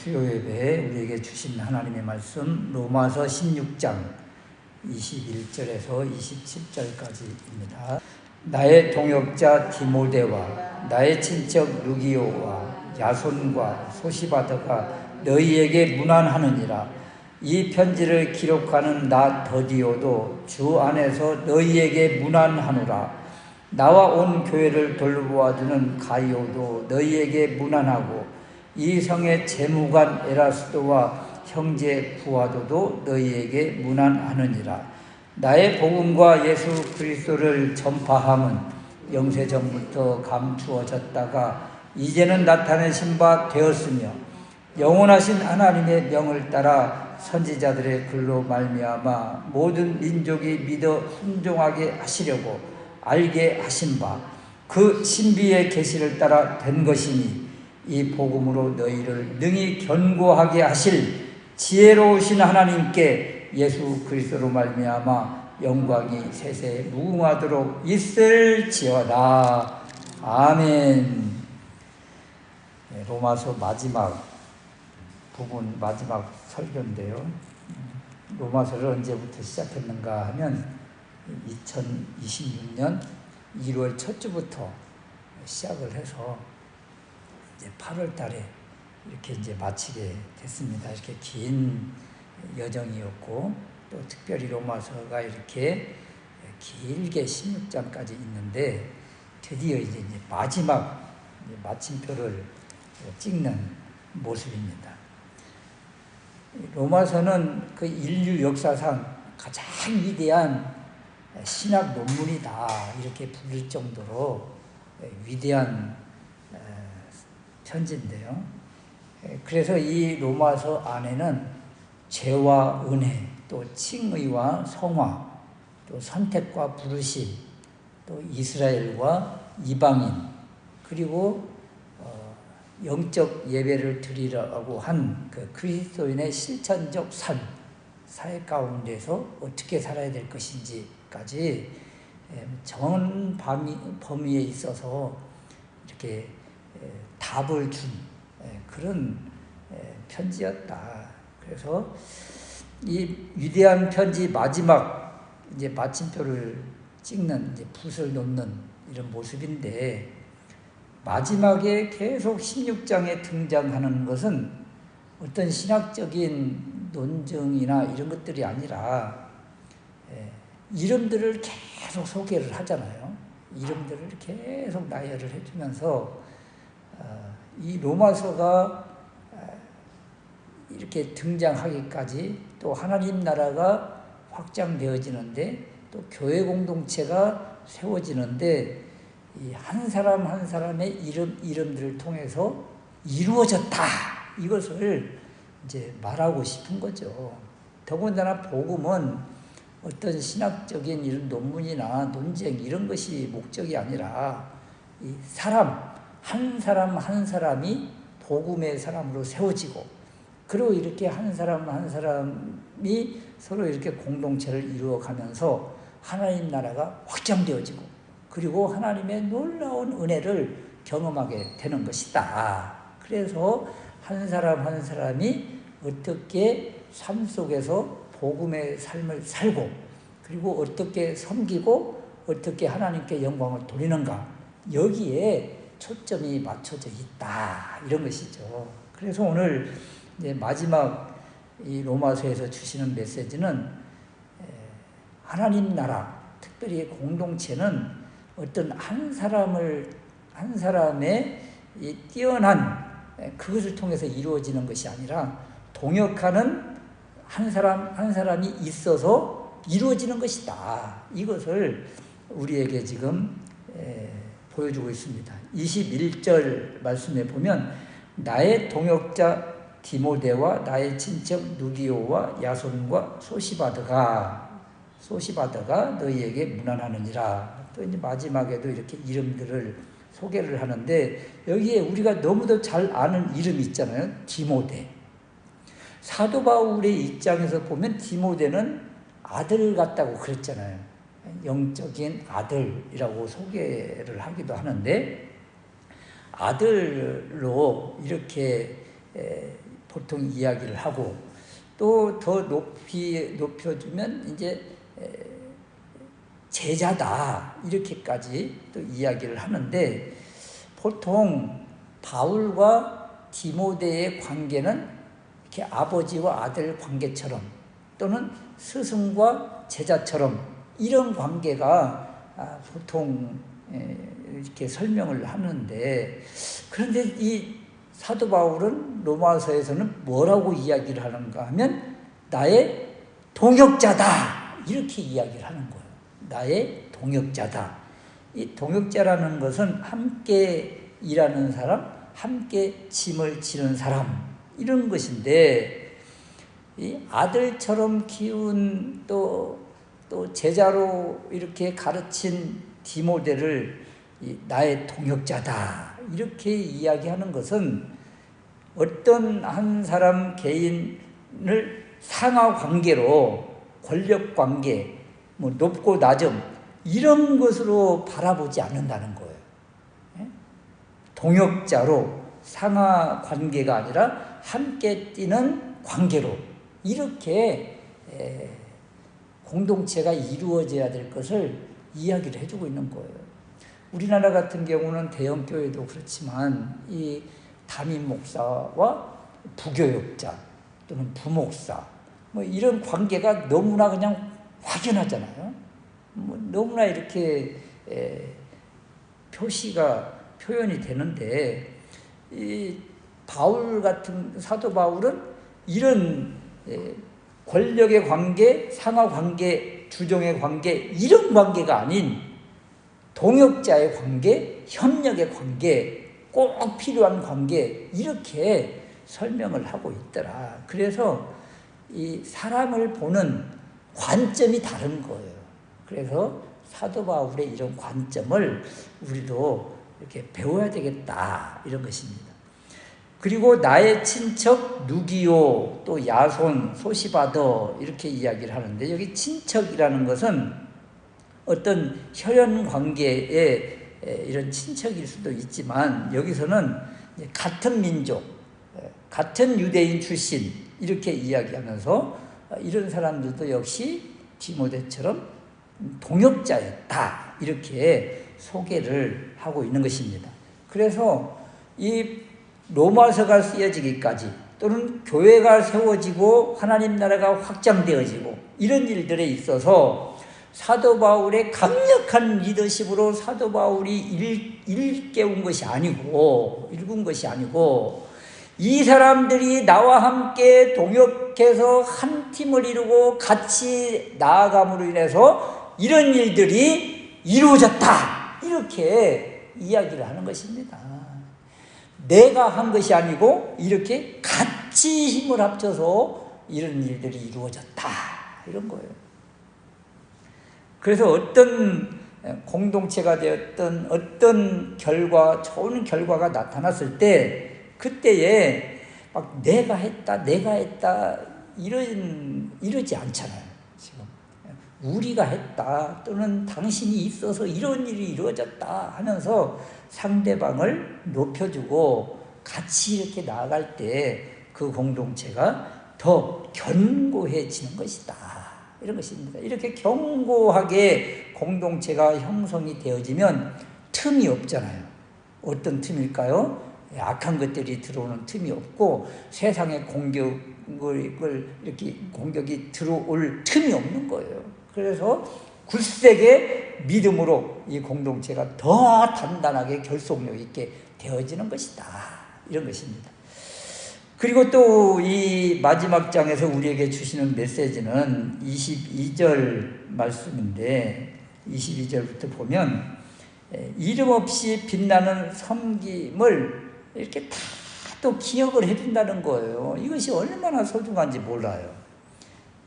수요예배에 우리에게 주신 하나님의 말씀 로마서 16장 21절에서 27절까지입니다. 나의 동역자 디모데와 나의 친척 루기오와 야손과 소시바드가 너희에게 문안하느니라. 이 편지를 기록하는 나 더디오도 주 안에서 너희에게 문안하노라. 나와 온 교회를 돌보아주는 가이오도 너희에게 문안하고 이 성의 재무관 에라스도와 형제 부하도도 너희에게 문안하느니라. 나의 복음과 예수 그리스도를 전파함은 영세전부터 감추어졌다가 이제는 나타내신 바 되었으며 영원하신 하나님의 명을 따라 선지자들의 글로 말미암아 모든 민족이 믿어 순종하게 하시려고 알게 하신 바 그 신비의 계시를 따라 된 것이니 이 복음으로 너희를 능히 견고하게 하실 지혜로우신 하나님께 예수 그리스도로 말미암아 영광이 세세 무궁하도록 있을지어다. 아멘. 로마서 마지막 부분, 마지막 설교인데요. 로마서를 언제부터 시작했는가 하면 2026년 1월 첫 주부터 시작을 해서 이제 8월 달에 이렇게 이제 마치게 됐습니다. 이렇게 긴 여정이었고, 또 특별히 로마서가 이렇게 길게 16장까지 있는데 드디어 이제 마지막 마침표를 찍는 모습입니다. 로마서는 그 인류 역사상 가장 위대한 신학 논문이다 이렇게 부를 정도로 위대한 편지인데요. 그래서 이 로마서 안에는 죄와 은혜, 또 칭의와 성화, 또 선택과 부르심, 또 이스라엘과 이방인, 그리고 영적 예배를 드리라고 한 그 그리스도인의 실천적 삶, 사회 가운데서 어떻게 살아야 될 것인지까지 전 범위에 있어서 이렇게 답을 준 그런 편지였다. 그래서 이 위대한 편지 마지막 이제 마침표를 찍는 이제 붓을 놓는 이런 모습인데, 마지막에 계속 16장에 등장하는 것은 어떤 신학적인 논증이나 이런 것들이 아니라 이름들을 계속 소개를 하잖아요. 이름들을 계속 나열을 해주면서 이 로마서가 이렇게 등장하기까지, 또 하나님 나라가 확장되어지는데, 또 교회 공동체가 세워지는데 이 한 사람 한 사람의 이름들을 통해서 이루어졌다, 이것을 이제 말하고 싶은 거죠. 더군다나 복음은 어떤 신학적인 이런 논문이나 논쟁 이런 것이 목적이 아니라 이 사람 한 사람이 복음의 사람으로 세워지고, 그리고 이렇게 한 사람 한 사람이 서로 이렇게 공동체를 이루어가면서 하나님 나라가 확장되어지고, 그리고 하나님의 놀라운 은혜를 경험하게 되는 것이다. 그래서 한 사람 한 사람이 어떻게 삶 속에서 복음의 삶을 살고, 그리고 어떻게 섬기고 어떻게 하나님께 영광을 돌리는가, 여기에 초점이 맞춰져 있다, 이런 것이죠. 그래서 오늘 이제 마지막 이 로마서에서 주시는 메시지는 하나님 나라, 특별히 공동체는 어떤 한 사람의 이 뛰어난 그것을 통해서 이루어지는 것이 아니라 동역하는 한 사람이 있어서 이루어지는 것이다. 이것을 우리에게 지금 보여주고 있습니다. 21절 말씀에 보면 나의 동역자 디모데와 나의 친척 누기오와 야손과 소시바드가 너희에게 문안하느니라. 또 이제 마지막에도 이렇게 이름들을 소개를 하는데, 여기에 우리가 너무도 잘 아는 이름이 있잖아요. 디모데. 사도 바울의 입장에서 보면 디모데는 아들 같다고 그랬잖아요. 영적인 아들이라고 소개를 하기도 하는데, 아들로 이렇게 보통 이야기를 하고, 또 더 높여주면 이제 제자다 이렇게까지 또 이야기를 하는데, 보통 바울과 디모데의 관계는 이렇게 아버지와 아들 관계처럼, 또는 스승과 제자처럼 이런 관계가 보통 이렇게 설명을 하는데, 그런데 이 사도 바울은 로마서에서는 뭐라고 이야기를 하는가 하면 나의 동역자다 이렇게 이야기를 하는 거예요. 나의 동역자다. 이 동역자라는 것은 함께 일하는 사람, 함께 짐을 지는 사람 이런 것인데, 이 아들처럼 키운 또 제자로 이렇게 가르친 디모데를 나의 동역자다 이렇게 이야기하는 것은 어떤 한 사람 개인을 상하 관계로, 권력 관계, 뭐 높고 낮음 이런 것으로 바라보지 않는다는 거예요. 동역자로, 상하 관계가 아니라 함께 뛰는 관계로 이렇게 공동체가 이루어져야 될 것을 이야기를 해주고 있는 거예요. 우리나라 같은 경우는 대형 교회도 그렇지만 이 담임 목사와 부교역자 또는 부목사 뭐 이런 관계가 너무나 그냥 확연하잖아요. 뭐 너무나 이렇게 표현이 되는데, 이 바울 같은 사도 바울은 이런 권력의 관계, 상하 관계, 주종의 관계 이런 관계가 아닌 동역자의 관계, 협력의 관계, 꼭 필요한 관계 이렇게 설명을 하고 있더라. 그래서 이 사람을 보는 관점이 다른 거예요. 그래서 사도 바울의 이런 관점을 우리도 이렇게 배워야 되겠다 이런 것입니다. 그리고 나의 친척 누기오, 또 야손, 소시바더 이렇게 이야기를 하는데, 여기 친척이라는 것은 어떤 혈연 관계의 이런 친척일 수도 있지만, 여기서는 같은 민족, 같은 유대인 출신 이렇게 이야기하면서 이런 사람들도 역시 디모데처럼 동역자였다 이렇게 소개를 하고 있는 것입니다. 그래서 이 로마서가 쓰여지기까지, 또는 교회가 세워지고 하나님 나라가 확장되어지고 이런 일들에 있어서 사도 바울의 강력한 리더십으로 사도 바울이 일깨운 것이 아니고, 읽은 것이 아니고, 이 사람들이 나와 함께 동역해서 한 팀을 이루고 같이 나아감으로 인해서 이런 일들이 이루어졌다 이렇게 이야기를 하는 것입니다. 내가 한 것이 아니고 이렇게 같이 힘을 합쳐서 이런 일들이 이루어졌다 이런 거예요. 그래서 어떤 공동체가 되었던 어떤 좋은 결과가 나타났을 때, 그때에 막 내가 했다 이러지 않잖아요. 지금 우리가 했다, 또는 당신이 있어서 이런 일이 이루어졌다 하면서 상대방을 높여주고 같이 이렇게 나아갈 때 그 공동체가 더 견고해지는 것이다 이런 것입니다. 이렇게 견고하게 공동체가 형성이 되어지면 틈이 없잖아요. 어떤 틈일까요? 악한 것들이 들어오는 틈이 없고, 세상의 공격이 들어올 틈이 없는 거예요. 그래서 굳세게 믿음으로 이 공동체가 더 단단하게 결속력 있게 되어지는 것이다 이런 것입니다. 그리고 또 이 마지막 장에서 우리에게 주시는 메시지는 22절 말씀인데, 22절부터 보면 이름 없이 빛나는 섬김을 이렇게 다 또 기억을 해준다는 거예요. 이것이 얼마나 소중한지 몰라요.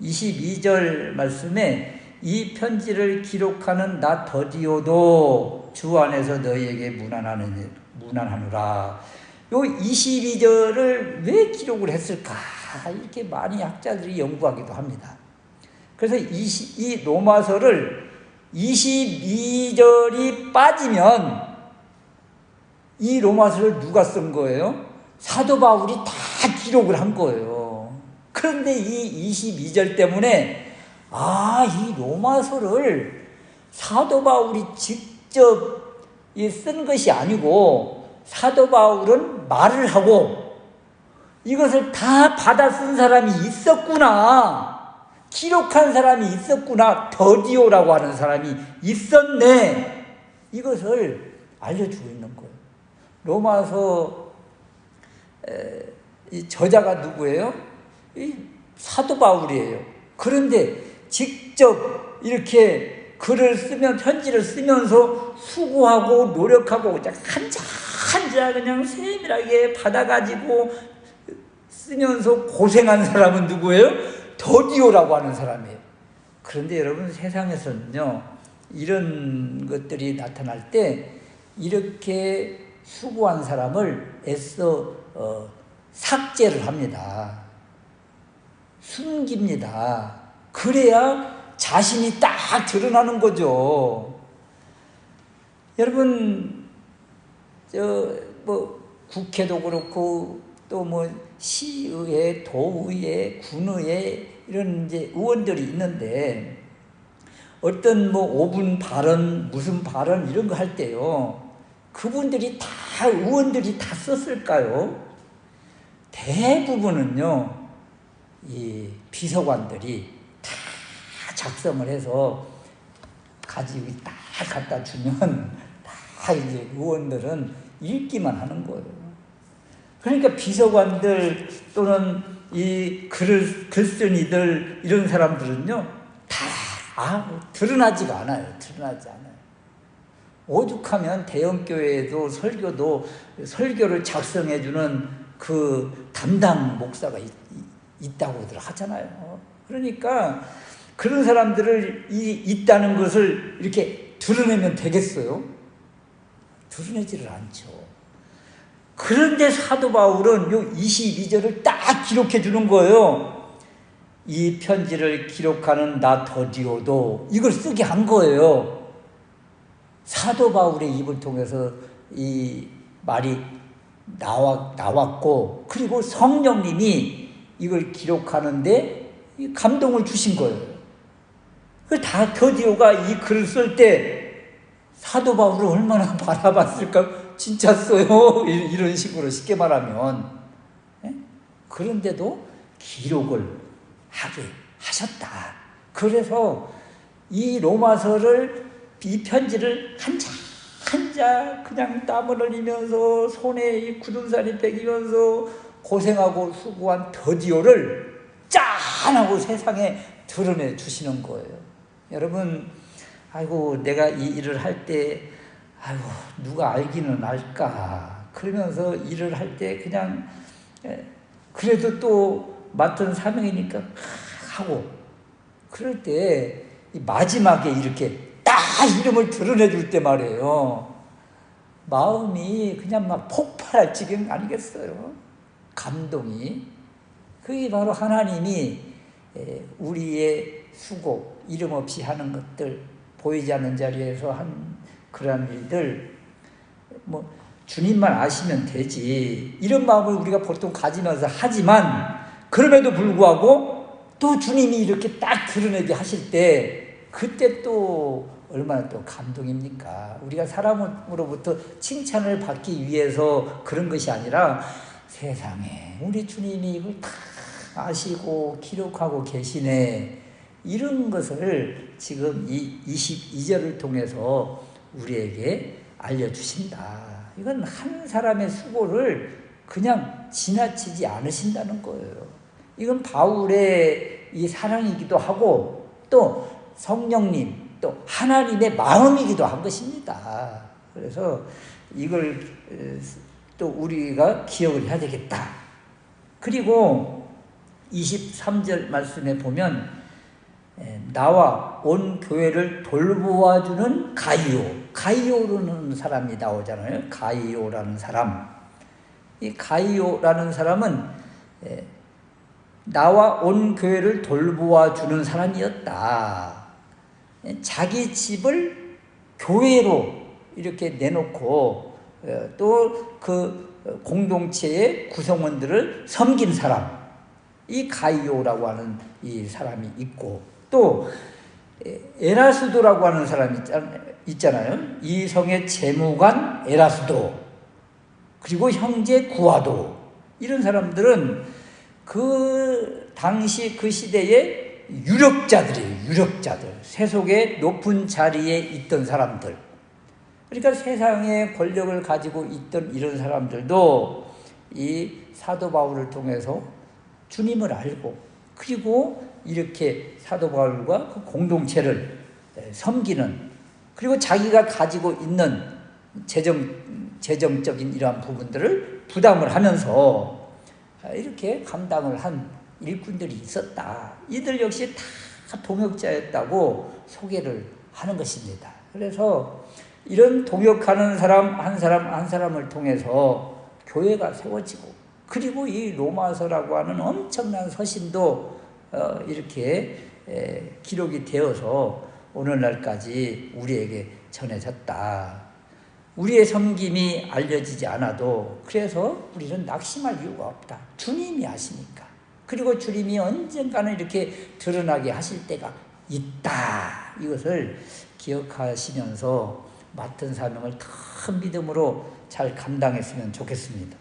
22절 말씀에 이 편지를 기록하는 나 더디오도 주 안에서 너희에게 문안하노라. 요 22절을 왜 기록을 했을까? 이렇게 많이 학자들이 연구하기도 합니다. 그래서 이 로마서를 22절이 빠지면 이 로마서를 누가 쓴 거예요? 사도 바울이 다 기록을 한 거예요. 그런데 이 22절 때문에 이 로마서를 사도 바울이 직접 쓴 것이 아니고 사도 바울은 말을 하고 이것을 다 받아 쓴 사람이 있었구나, 기록한 사람이 있었구나, 더디오라고 하는 사람이 있었네, 이것을 알려주고 있는 거예요. 로마서 이 저자가 누구예요? 이 사도 바울이에요. 그런데 직접 이렇게 글을 쓰면, 편지를 쓰면서 수고하고 노력하고 그냥 한자 그냥 세밀하게 받아가지고 쓰면서 고생한 사람은 누구예요? 더디오라고 하는 사람이에요. 그런데 여러분, 세상에서는요, 이런 것들이 나타날 때 이렇게 수고한 사람을 애써 삭제를 합니다. 숨깁니다. 그래야 자신이 딱 드러나는 거죠. 여러분, 국회도 그렇고 또 시의회, 도의회, 군의회 이런 이제 의원들이 있는데 어떤 5분 발언, 무슨 발언 이런 거 할 때요, 그분들이 다, 의원들이 다 썼을까요? 대부분은요, 이 비서관들이 다 작성을 해서 가지고 딱 갖다 주면 다 이제 의원들은 읽기만 하는 거예요. 그러니까 비서관들 또는 이 글쓴이들 이런 사람들은요, 다 드러나지가 않아요. 드러나지 않아요. 오죽하면 대형교회에도 설교를 작성해주는 그 담당 목사가 있다고들 하잖아요. 그러니까 그런 사람들을 있다는 것을 이렇게 드러내면 되겠어요? 드러내지를 않죠. 그런데 사도 바울은 요 22절을 딱 기록해 주는 거예요. 이 편지를 기록하는 나 더디오도 이걸 쓰게 한 거예요. 사도 바울의 입을 통해서 이 말이 나왔고, 그리고 성령님이 이걸 기록하는데 감동을 주신 거예요. 다 더디오가 이 글을 쓸 때 사도 바울을 얼마나 바라봤을까? 진짜 써요. 이런 식으로 쉽게 말하면. 그런데도 기록을 하게 하셨다. 그래서 이 로마서를, 이 편지를 한자 그냥 땀을 흘리면서 손에 이 굳은 살이 배기면서 고생하고 수고한 더디오를 짠하고 세상에 드러내 주시는 거예요. 여러분, 아이고 내가 이 일을 할 때 아이고 누가 알기는 알까 그러면서 일을 할 때 그냥 그래도 또 맡은 사명이니까 하고, 그럴 때 마지막에 이렇게 딱 이름을 드러내 줄 때 말이에요, 마음이 그냥 막 폭발할 지경 아니겠어요? 감동이. 그게 바로 하나님이 우리의 수고, 이름 없이 하는 것들, 보이지 않는 자리에서 한 그러한 일들, 주님만 아시면 되지, 이런 마음을 우리가 보통 가지면서 하지만, 그럼에도 불구하고 또 주님이 이렇게 딱 드러내게 하실 때, 그때 또 얼마나 또 감동입니까? 우리가 사람으로부터 칭찬을 받기 위해서 그런 것이 아니라, 세상에 우리 주님이 이걸 다 아시고 기록하고 계시네, 이런 것을 지금 이 22절을 통해서 우리에게 알려주신다. 이건 한 사람의 수고를 그냥 지나치지 않으신다는 거예요. 이건 바울의 이 사랑이기도 하고 또 성령님, 또 하나님의 마음이기도 한 것입니다. 그래서 이걸 또 우리가 기억을 해야 되겠다. 그리고 23절 말씀에 보면 나와 온 교회를 돌보아주는 가이오라는 사람이 나오잖아요. 가이오라는 사람. 이 가이오라는 사람은 나와 온 교회를 돌보아주는 사람이었다. 자기 집을 교회로 이렇게 내놓고 또 그 공동체의 구성원들을 섬긴 사람, 이 가이오라고 하는 이 사람이 있고, 또 에라스도라고 하는 사람이 있잖아요. 이 성의 재무관 에라스도, 그리고 형제 구아도, 이런 사람들은 그 당시 그 시대의 유력자들이에요. 유력자들, 세속의 높은 자리에 있던 사람들. 그러니까 세상의 권력을 가지고 있던 이런 사람들도 이 사도 바울을 통해서 주님을 알고, 그리고 이렇게 사도 바울과 그 공동체를 섬기는, 그리고 자기가 가지고 있는 재정적인 이러한 부분들을 부담을 하면서 이렇게 감당을 한 일꾼들이 있었다. 이들 역시 다 동역자였다고 소개를 하는 것입니다. 그래서 이런 동역하는 사람 한 사람을 통해서 교회가 세워지고, 그리고 이 로마서라고 하는 엄청난 서신도 이렇게 기록이 되어서 오늘날까지 우리에게 전해졌다. 우리의 섬김이 알려지지 않아도 그래서 우리는 낙심할 이유가 없다. 주님이 하시니까. 그리고 주님이 언젠가는 이렇게 드러나게 하실 때가 있다. 이것을 기억하시면서 맡은 사명을 큰 믿음으로 잘 감당했으면 좋겠습니다.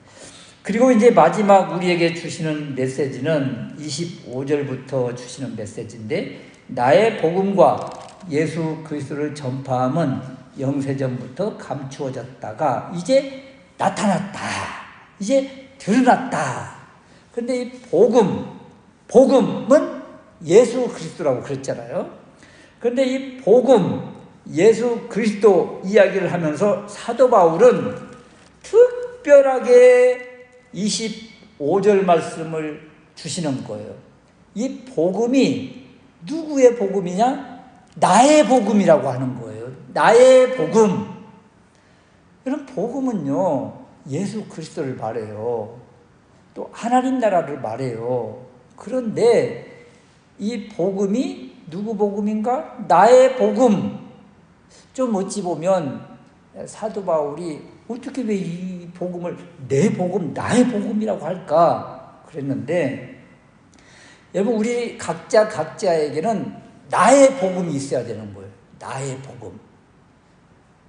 그리고 이제 마지막 우리에게 주시는 메시지는 25절부터 주시는 메시지인데, 나의 복음과 예수 그리스도를 전파함은 영세전부터 감추어졌다가 이제 나타났다. 이제 드러났다. 그런데 이 복음은 예수 그리스도라고 그랬잖아요. 그런데 이 복음, 예수 그리스도 이야기를 하면서 사도 바울은 특별하게 25절 말씀을 주시는 거예요. 이 복음이 누구의 복음이냐? 나의 복음이라고 하는 거예요. 나의 복음. 이런 복음은요, 예수 그리스도를 말해요. 또 하나님 나라를 말해요. 그런데 이 복음이 누구 복음인가? 나의 복음. 좀 어찌 보면 사도 바울이 어떻게 왜 이 복음을 내 복음, 나의 복음이라고 할까? 그랬는데, 여러분, 우리 각자에게는 나의 복음이 있어야 되는 거예요. 나의 복음.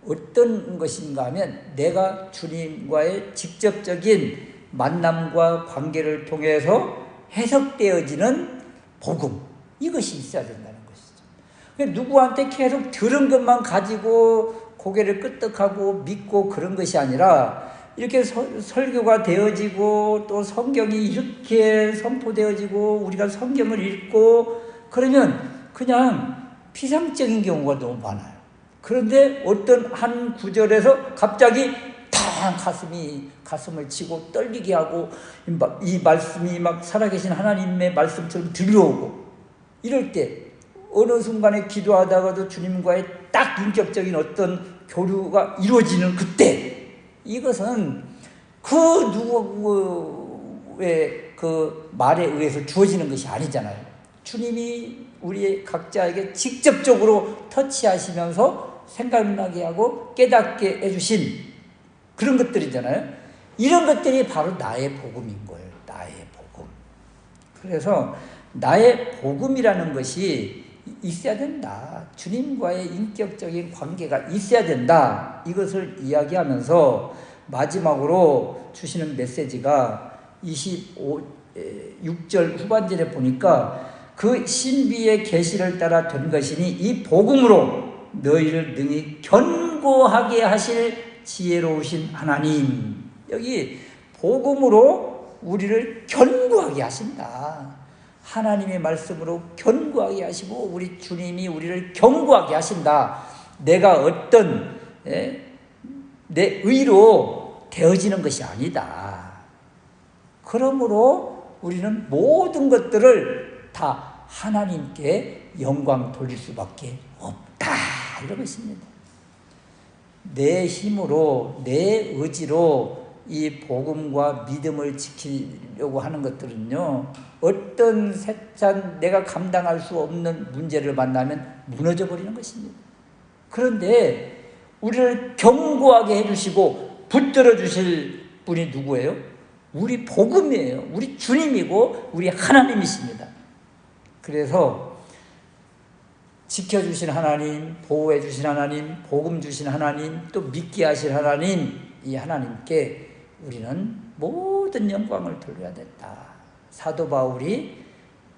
어떤 것인가 하면 내가 주님과의 직접적인 만남과 관계를 통해서 해석되어지는 복음. 이것이 있어야 된다는 것이죠. 누구한테 계속 들은 것만 가지고 고개를 끄덕하고 믿고 그런 것이 아니라, 이렇게 설교가 되어지고 또 성경이 이렇게 선포되어지고 우리가 성경을 읽고 그러면 그냥 피상적인 경우가 너무 많아요. 그런데 어떤 한 구절에서 갑자기 탕 가슴을 치고 떨리게 하고, 이 말씀이 막 살아계신 하나님의 말씀처럼 들려오고, 이럴 때 어느 순간에 기도하다가도 주님과의 딱 인격적인 어떤 교류가 이루어지는 그때, 이것은 그 누구의 그 말에 의해서 주어지는 것이 아니잖아요. 주님이 우리 각자에게 직접적으로 터치하시면서 생각나게 하고 깨닫게 해주신 그런 것들이잖아요. 이런 것들이 바로 나의 복음인 거예요. 나의 복음. 그래서 나의 복음이라는 것이 있어야 된다. 주님과의 인격적인 관계가 있어야 된다. 이것을 이야기하면서 마지막으로 주시는 메시지가 26절 후반절에 보니까, 그 신비의 계시를 따라 된 것이니 이 복음으로 너희를 능히 견고하게 하실 지혜로우신 하나님. 여기 복음으로 우리를 견고하게 하신다. 하나님의 말씀으로 견고하게 하시고 우리 주님이 우리를 견고하게 하신다. 내가 어떤 내 의로 되어지는 것이 아니다. 그러므로 우리는 모든 것들을 다 하나님께 영광 돌릴 수밖에 없다. 이런 것입니다. 내 힘으로, 내 의지로 이 복음과 믿음을 지키려고 하는 것들은요, 어떤 세찬 내가 감당할 수 없는 문제를 만나면 무너져 버리는 것입니다. 그런데 우리를 견고하게 해주시고 붙들어 주실 분이 누구예요? 우리 복음이에요. 우리 주님이고 우리 하나님이십니다. 그래서 지켜주신 하나님, 보호해 주신 하나님, 복음 주신 하나님, 또 믿게 하실 하나님, 이 하나님께 우리는 모든 영광을 돌려야 된다. 사도 바울이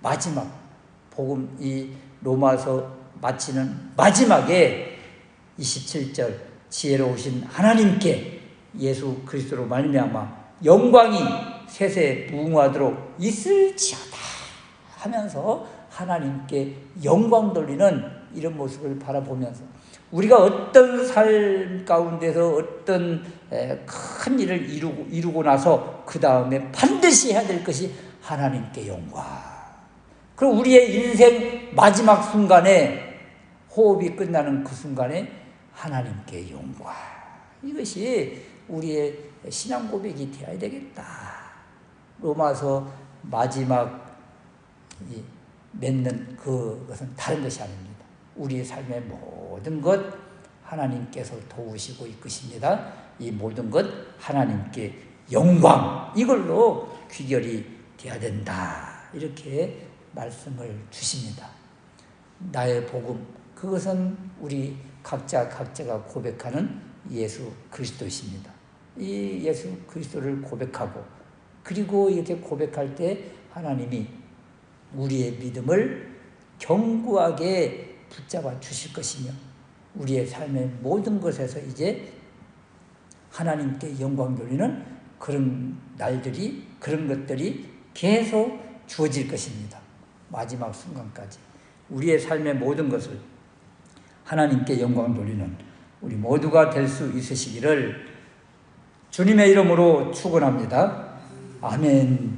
마지막 복음, 이 로마서 마치는 마지막에 27절 지혜로우신 하나님께 예수 그리스도로 말미암아 영광이 세세 무궁하도록 있을지어다 하면서 하나님께 영광 돌리는 이런 모습을 바라보면서 우리가 어떤 삶 가운데서 어떤 큰 일을 이루고 나서 그 다음에 반드시 해야 될 것이 하나님께 영광. 그럼 우리의 인생 마지막 순간에 호흡이 끝나는 그 순간에 하나님께 영광. 이것이 우리의 신앙 고백이 되어야 되겠다. 로마서 마지막 맺는 그것은 다른 것이 아닙니다. 우리의 삶의 모든 것 하나님께서 도우시고 이끄십니다. 이 모든 것 하나님께 영광, 이걸로 귀결이 되어야 된다. 이렇게 말씀을 주십니다. 나의 복음, 그것은 우리 각자가 고백하는 예수 그리스도이십니다. 이 예수 그리스도를 고백하고 그리고 이렇게 고백할 때 하나님이 우리의 믿음을 견고하게 붙잡아 주실 것이며 우리의 삶의 모든 것에서 이제 하나님께 영광 돌리는 그런 날들이, 그런 것들이 계속 주어질 것입니다. 마지막 순간까지 우리의 삶의 모든 것을 하나님께 영광 돌리는 우리 모두가 될 수 있으시기를 주님의 이름으로 축원합니다. 아멘.